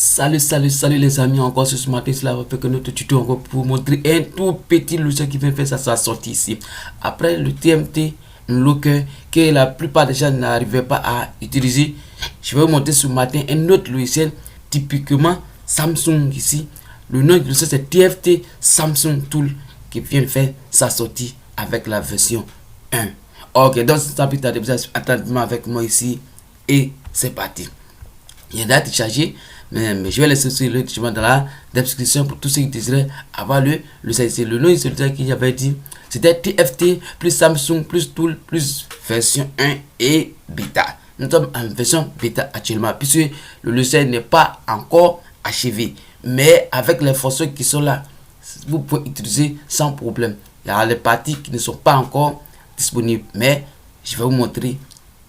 Salut les amis, encore ce matin, cela va faire que notre tuto encore pour vous montrer un tout petit logiciel qui vient faire sa sortie ici. Après le TMT Locker que la plupart des gens n'arrivaient pas à utiliser, je vais vous montrer ce matin un autre logiciel typiquement Samsung ici. Le nom du logiciel c'est TFT Samsung Tool qui vient faire sa sortie avec la version 1. Ok, donc ça peut être attentivement avec moi ici et c'est parti. Il y a date chargé, mais je vais laisser sur le document dans la description pour tous ceux qui désirent avoir le nom du logiciel qui avait dit. C'était TFT plus Samsung plus Tool plus version 1 et bêta. Nous sommes en version bêta actuellement puisque le logiciel n'est pas encore achevé. Mais avec les fonctions qui sont là, vous pouvez utiliser sans problème. Il y a les parties qui ne sont pas encore disponibles. Mais je vais vous montrer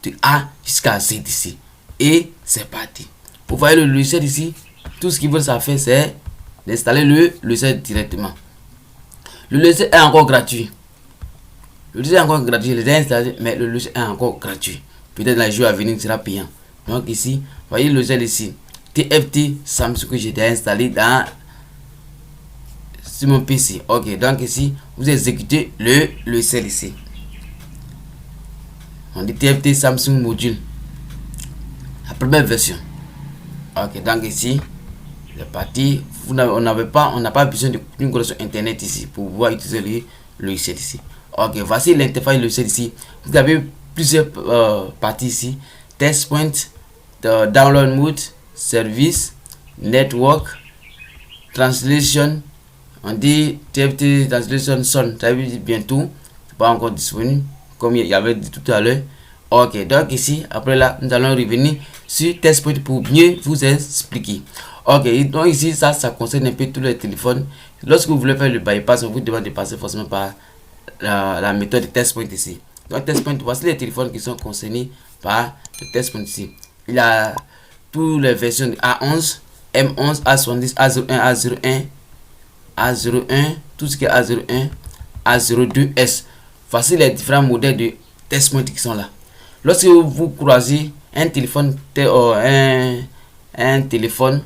de A jusqu'à Z ici. Et c'est parti. Vous voyez le logiciel ici. Tout ce qu'il faut faire c'est d'installer le logiciel directement. Le logiciel est encore gratuit. Le logiciel est encore gratuit. Je l'ai installé, mais le logiciel est encore gratuit. Peut-être dans les jours à venir sera payant. Donc ici, vous voyez le logiciel ici. TFT Samsung que j'ai installé dans sur mon PC. Ok, donc ici, vous exécutez le logiciel ici. On dit TFT Samsung module. La première version. Ok, donc ici, c'est parti. On n'a pas besoin d'une connexion internet ici pour pouvoir utiliser le logiciel ici. Ok, voici l'interface du logiciel ici. Vous avez plusieurs parties ici. Test point, download mode, service, network, translation. On dit TFT translation son. Ça veut dire bientôt. C'est pas encore disponible comme il y avait dit tout à l'heure. Ok, donc ici, après là, nous allons revenir sur test point pour mieux vous expliquer. Ok, donc ici, ça concerne un peu tous les téléphones. Lorsque vous voulez faire le bypass, on vous demande de passer forcément par la méthode de test point ici. Donc, test point, voici les téléphones qui sont concernés par le test point ici. Il y a toutes les versions de A11, M11, A70, A01, A01, A01, tout ce qui est A01, A02S. Voici les différents modèles de test point qui sont là. Lorsque vous croisez un téléphone, un téléphone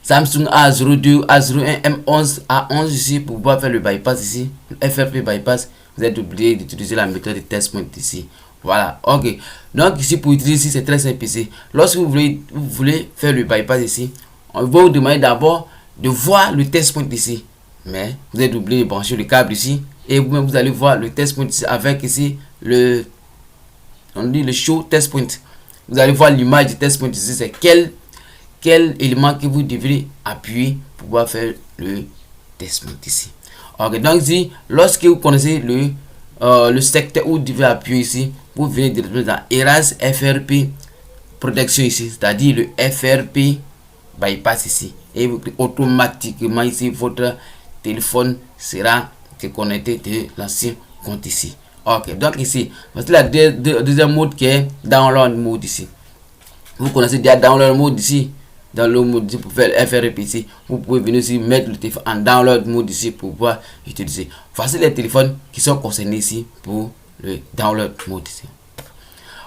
Samsung A02, A01, M11, A11 ici pour pouvoir faire le bypass ici, le FRP bypass, vous êtes obligé d'utiliser la méthode de test point ici. Voilà, ok. Donc ici pour utiliser ici c'est très simple ici. Lorsque vous voulez faire le bypass ici, on va vous demander d'abord de voir le test point ici. Mais vous êtes obligé de brancher le câble ici et vous allez voir le test point ici avec ici on dit le show test point. Vous allez voir l'image du test point ici, c'est quel élément que vous devrez appuyer pour pouvoir faire le test point ici. Ok, donc ici, lorsque vous connaissez le secteur où vous devez appuyer ici, vous venez directement dans Erase FRP Protection ici, c'est-à-dire le FRP bypass ici. Et automatiquement ici, votre téléphone sera déconnecté de l'ancien compte ici. Ok, donc ici, voici la deuxième mode qui est download mode ici. Vous connaissez déjà download mode ici. Dans le mode ici pour faire le FRP ici. Vous pouvez venir ici mettre le téléphone en download mode ici pour pouvoir utiliser. Voici les téléphones qui sont concernés ici pour le download mode ici.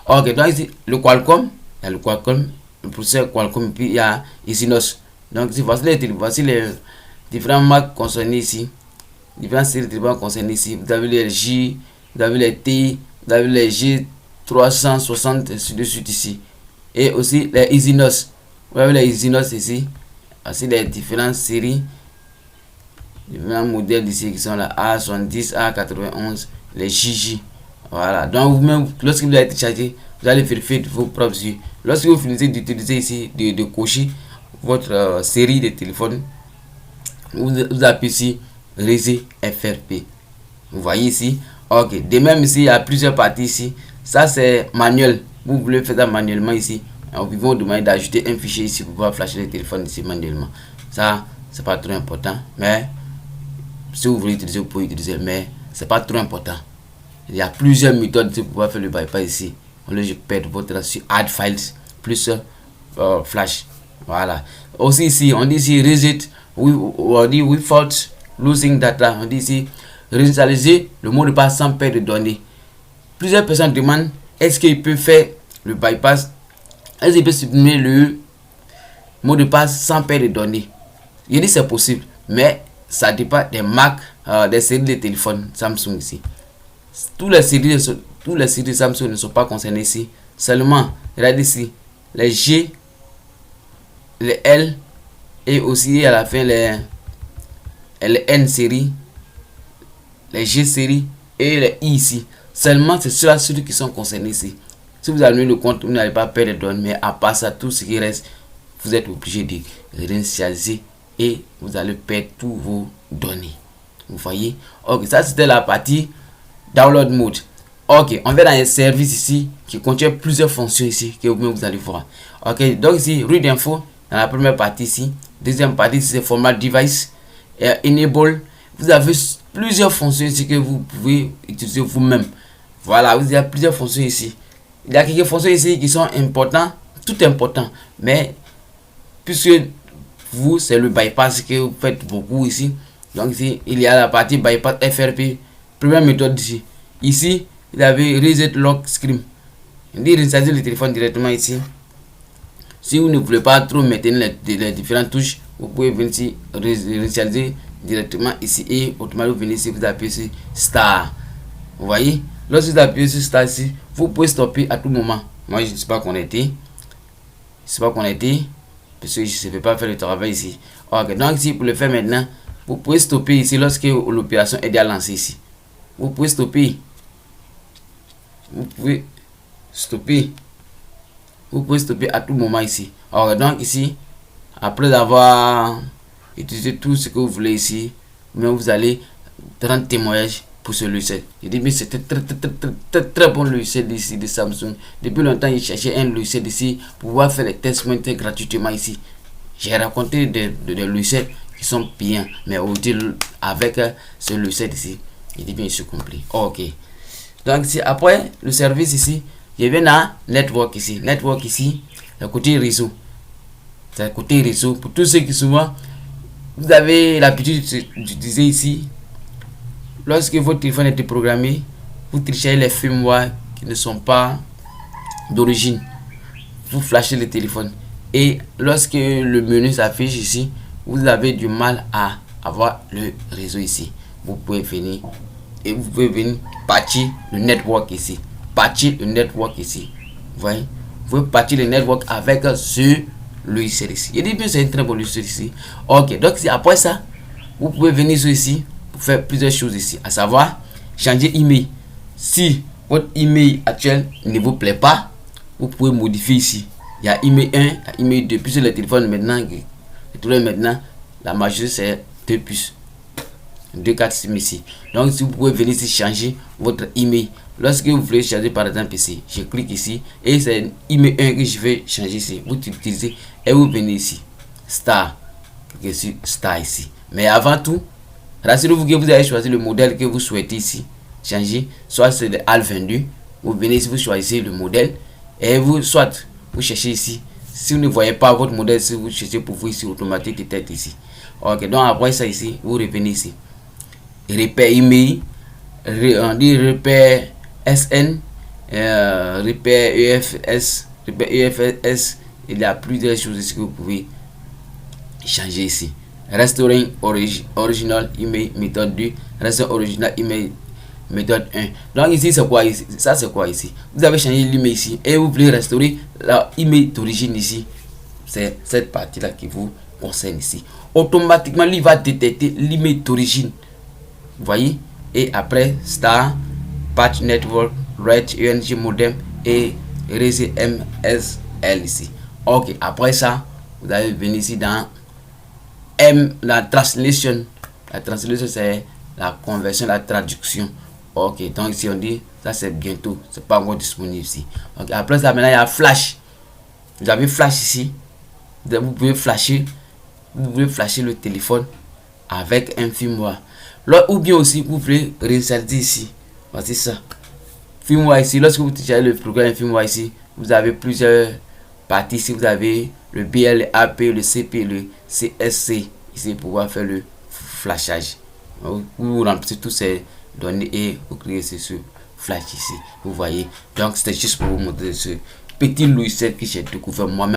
Ok, donc ici, le Qualcomm, il y a le Qualcomm, le processeur Qualcomm, et puis il y a Exynos. Donc ici, voici les différentes marques concernées ici. Différentes séries de téléphones concernées ici. Vous avez les J, vous avez les T, vous avez les G360 ainsi de suite ici. Et aussi les Exynos. Vous avez les Exynos ici. Voici les différentes séries. Différents modèles ici qui sont là. A70, A91, les JJ. Voilà. Donc vous-même, lorsque vous allez télécharger, vous allez vérifier de vos propres yeux. Lorsque vous finissez d'utiliser ici, de cocher votre série de téléphones, vous appuyez ici Réseau FRP. Vous voyez ici. Ok, de même ici, il y a plusieurs parties ici. Ça c'est manuel. Vous voulez faire ça manuellement ici. Ils vont demander d'ajouter un fichier ici pour pouvoir flasher le téléphone ici manuellement. Ça, c'est pas trop important. Mais si vous voulez utiliser, vous pouvez utiliser. Mais c'est pas trop important. Il y a plusieurs méthodes pour pouvoir faire le bypass ici. Là, je perds votre sur add files plus flash. Voilà. Aussi ici, on dit ici reset. On dit without losing data. On dit ici réinitialiser le mot de passe sans perdre de données. Plusieurs personnes demandent est-ce qu'il peut faire le bypass, est-ce qu'il peut supprimer mot de passe sans perdre de données. Je dis c'est possible, mais ça dépend des marques, des séries de téléphones Samsung ici. Tous les séries Samsung ne sont pas concernés ici. Seulement, regardez ici, les G, les L et aussi à la fin les N série, les G série et les I ici. Seulement, c'est ceux qui sont concernés ici. Si vous avez le compte, vous n'allez pas perdre de données, mais à part ça, tout ce qui reste, vous êtes obligé de réinitialiser et vous allez perdre tous vos données. Vous voyez? Ok, ça c'était la partie download mode. Ok, on va dans les services ici qui contient plusieurs fonctions ici que vous allez voir. Ok, donc ici, route d'info dans la première partie ici. Deuxième partie, c'est format device et enable. Vous avez plusieurs fonctions ici que vous pouvez utiliser vous-même. Voilà, vous avez plusieurs fonctions ici. Il y a quelques fonctions ici qui sont importantes, tout important, mais puisque vous, c'est le bypass que vous faites beaucoup ici. Donc ici, il y a la partie bypass FRP, première méthode ici. Ici, vous avez reset lock screen. Il dit réinstaller le téléphone directement ici. Si vous ne voulez pas trop maintenir les différentes touches, vous pouvez venir ici, réinitialiser directement ici et automatiquement venir ici, vous appuyez sur Star. Vous voyez, lorsque vous appuyez sur Star ici, vous pouvez stopper à tout moment. Moi, je ne suis pas connecté. Je ne suis pas connecté parce que je ne vais pas faire le travail ici. Ok, donc ici, pour le faire maintenant, vous pouvez stopper ici lorsque l'opération est déjà lancée ici. Vous pouvez stopper. Vous pouvez stopper. Vous pouvez stopper à tout moment ici. Alors donc ici, après avoir utilisé tout ce que vous voulez ici, vous allez rendre témoignage pour ce logiciel. Je dis mais c'était très bon logiciel ici de Samsung. Depuis longtemps, il cherchait un logiciel ici pour pouvoir faire les tests montés gratuitement ici. J'ai raconté des logiciels qui sont bien, mais aujourd'hui avec ce logiciel ici, il dit bien je suis compris. Ok. Donc ici, après le service ici, je viens à network ici. Network ici, le côté réseau. C'est le côté réseau. Pour tous ceux qui souvent, vous avez l'habitude d'utiliser ici. Lorsque votre téléphone est programmé, vous téléchargez les firmware qui ne sont pas d'origine. Vous flashez le téléphone. Et lorsque le menu s'affiche ici, vous avez du mal à avoir le réseau ici. Vous pouvez venir et vous pouvez venir patcher le network ici. Patcher le network ici. Vous voyez, vous pouvez patcher le network avec ce logiciel ici. Il dit bien c'est un très bon logiciel ici. Ok, donc après ça, vous pouvez venir ici pour faire plusieurs choses ici, à savoir changer email. Si votre email actuel ne vous plaît pas, vous pouvez modifier ici. Il y a email 1, il y a email 2, puisque le téléphone maintenant, la majorité c'est 2 puces. 2 cartes SIM ici. Donc si vous pouvez venir ici changer votre email. Lorsque vous voulez changer par exemple ici, je clique ici et c'est email 1 que je vais changer ici. Vous utilisez et vous venez ici. Star. Je suis Star ici. Mais avant tout, rassurez-vous que vous avez choisi le modèle que vous souhaitez ici changer. Soit c'est le HAL22. Vous venez ici, vous choisissez le modèle et vous cherchez ici. Si vous ne voyez pas votre modèle, si vous cherchez pour vous ici, automatique détecte ici. Ok, donc après ça ici, vous revenez ici. Repère email, on dit repère SN, repère EFS, il y a plusieurs choses ici que vous pouvez changer ici. Restaurer original email méthode 2, restaurer original email méthode 1. Donc ici c'est quoi ici? Ça c'est quoi ici? Vous avez changé l'email ici et vous voulez restaurer l'email d'origine ici. C'est cette partie là qui vous concerne ici. Automatiquement il va détecter l'email d'origine. Vous voyez, et après Star, Patch Network, Red UNG Modem et Resi MSL ici. Ok, après ça, vous allez venir ici dans la translation. La translation c'est la conversion, la traduction. Ok, donc ici on dit ça c'est bientôt, c'est pas encore disponible ici. Ok, après ça maintenant il y a Flash. Vous avez Flash ici. Vous pouvez flasher le téléphone avec un firmware. Ou bien aussi vous pouvez réinstaller ici. Voici ça. Firmware ici. Lorsque vous téléchargez le programme firmware ici, vous avez plusieurs parties. Ici vous avez le BL, le AP, le CP, le CSC ici pour pouvoir faire le flashage. Vous remplissez toutes ces données et vous créez ce flash ici. Vous voyez. Donc c'était juste pour vous montrer ce petit logiciel que j'ai découvert moi-même.